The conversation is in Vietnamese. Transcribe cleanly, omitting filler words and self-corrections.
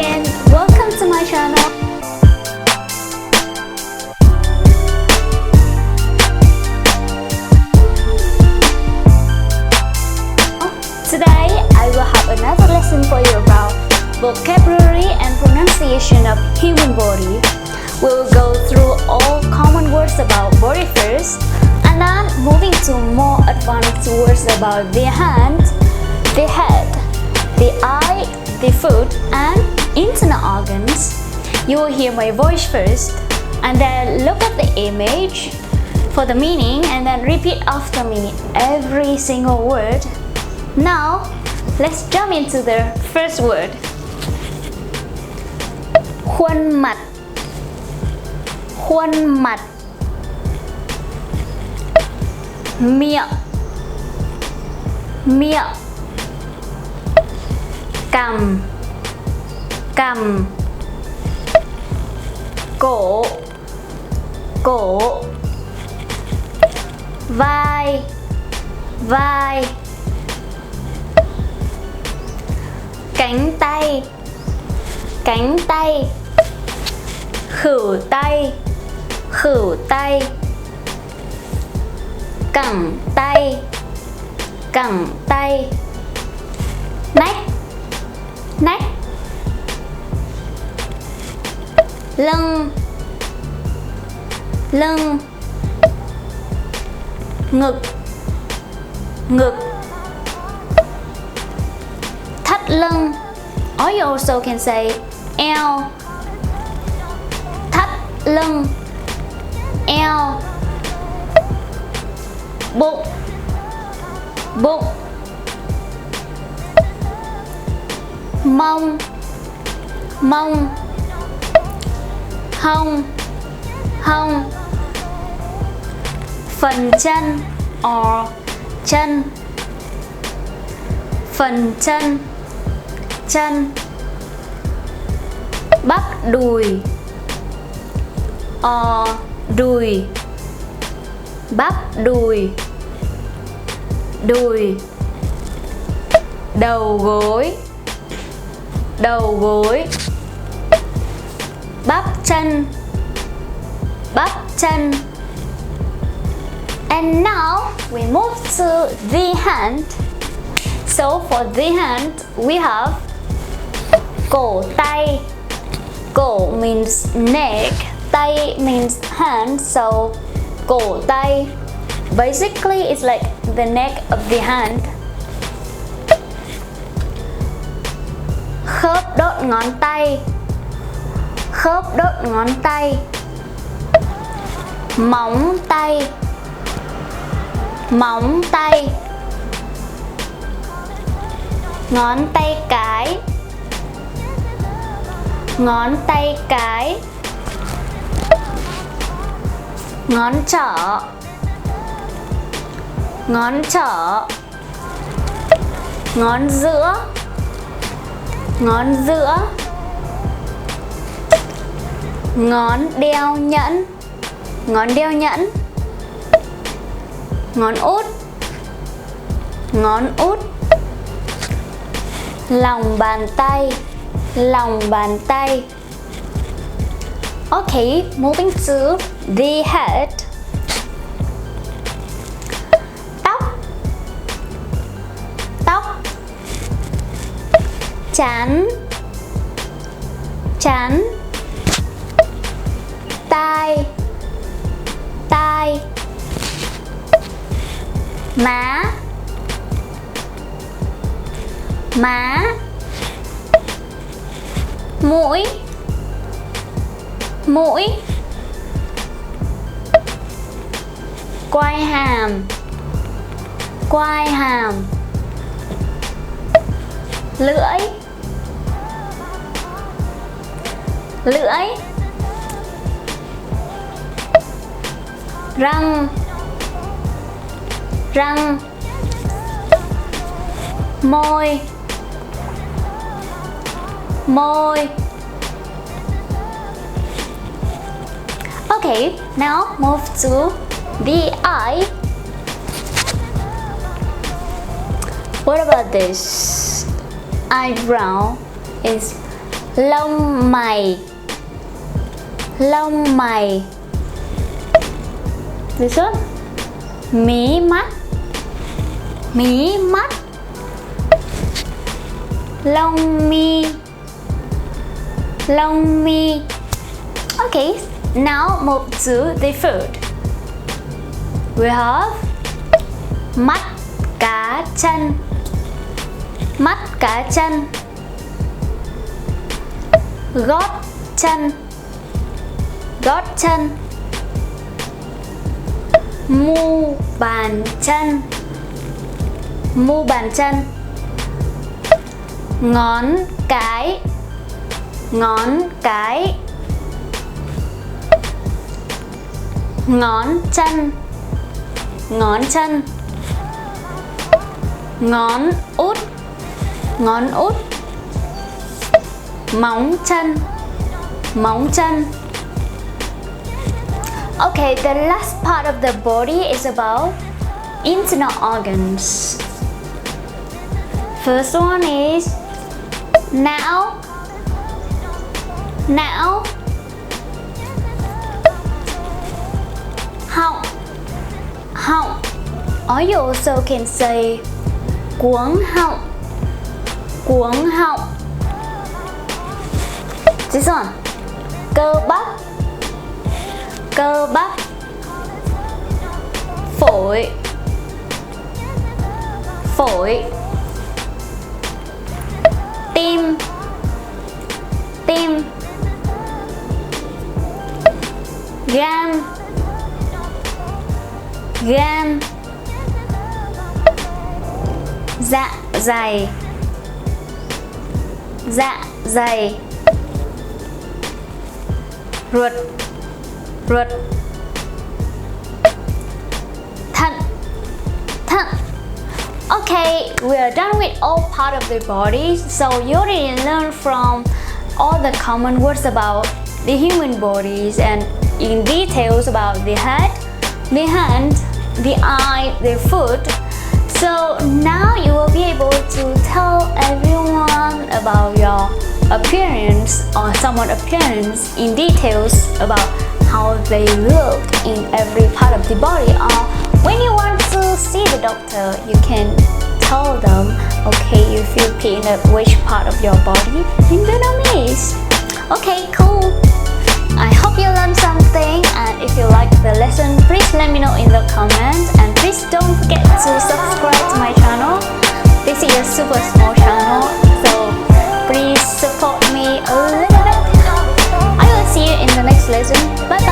again, welcome to my channel. Today I will have another lesson for you about vocabulary and pronunciation of human body. We will go through all common words about body first, and then moving to more advanced words about the hand, the head, the eye, the foot, and internal organs. You will hear my voice first, and then look at the image for the meaning, and then repeat after me every single word. Now, let's jump into the first word. Khuôn mặt. Khuôn mặt. Miệng. Miệng. Cằm. Cằm. Cổ. Cổ. Vai. Vai. Cánh tay. Cánh tay. Khuỷu tay. Khuỷu tay. Cẳng tay. Cẳng tay. Nách. Nách. Lưng. Lưng. Ngực. Ngực. Thắt lưng, or you also can say eo. Thắt lưng, eo. Bụng. Bụng. Mông. Mông. Hông. Hông. Phần chân or chân. Phần chân. Chân. Bắp đùi or đùi. Bắp đùi. Đùi. Đầu gối. Đầu gối. Bắp chân. Bắp chân. And now we move to the hand. So for the hand we have cổ tay. Cổ means neck, tay means hand, so cổ tay. Basically it's like the neck of the hand. Khớp đốt ngón tay. Khớp đốt ngón tay. Móng tay. Móng tay. Ngón tay cái. Ngón tay cái. Ngón trỏ. Ngón trỏ. Ngón giữa. Ngón giữa. Ngón đeo nhẫn. Ngón đeo nhẫn. Ngón út. Ngón út. Lòng bàn tay. Lòng bàn tay. Okay, moving to the head. Tóc. Tóc. Trán. Trán. Tai. Tai. Má. Má. Mũi. Mũi. Quai hàm. Quai hàm. Lưỡi. Lưỡi. Răng. Răng. Môi. Môi. Okay, now move to the eye. What about this? Eyebrow is lông mày, lông mày. This one, mí mắt, mí mắt. Lông mi, lông mi. Okay, now move to the food. We have mắt cá chân, mắt cá chân. Gót chân, gót chân. Mu bàn chân, mu bàn chân. Ngón cái, ngón cái. Ngón chân, ngón chân. Ngón út, ngón út. Móng chân, móng chân. Okay, the last part of the body is about internal organs. First one is não, não. Họng, họng. Or you also can say cuống họng, cuống họng. This one, cơ bắp, cơ bắp. Phổi, phổi. Tim, tim. Gan, gan. Dạ dày, dạ dày. Ruột, ruột. Thận, thận. Okay, we are done with all part of the body. So you already learned from all the common words about the human bodies and in details about the head, the hand, the eye, the foot. So now you will be able to tell everyone about your appearance or someone's appearance in details about how they look in every part of the body. Or when you want to see the doctor, you can tell them, okay, you feel pain at which part of your body in Vietnamese. Okay, cool. I hope you learned something, and if you like the lesson, please let me know in the comments, and please don't forget to subscribe to my channel. This is a super small channel, so please support me a little bit. I will see you in the next lesson. Bye bye.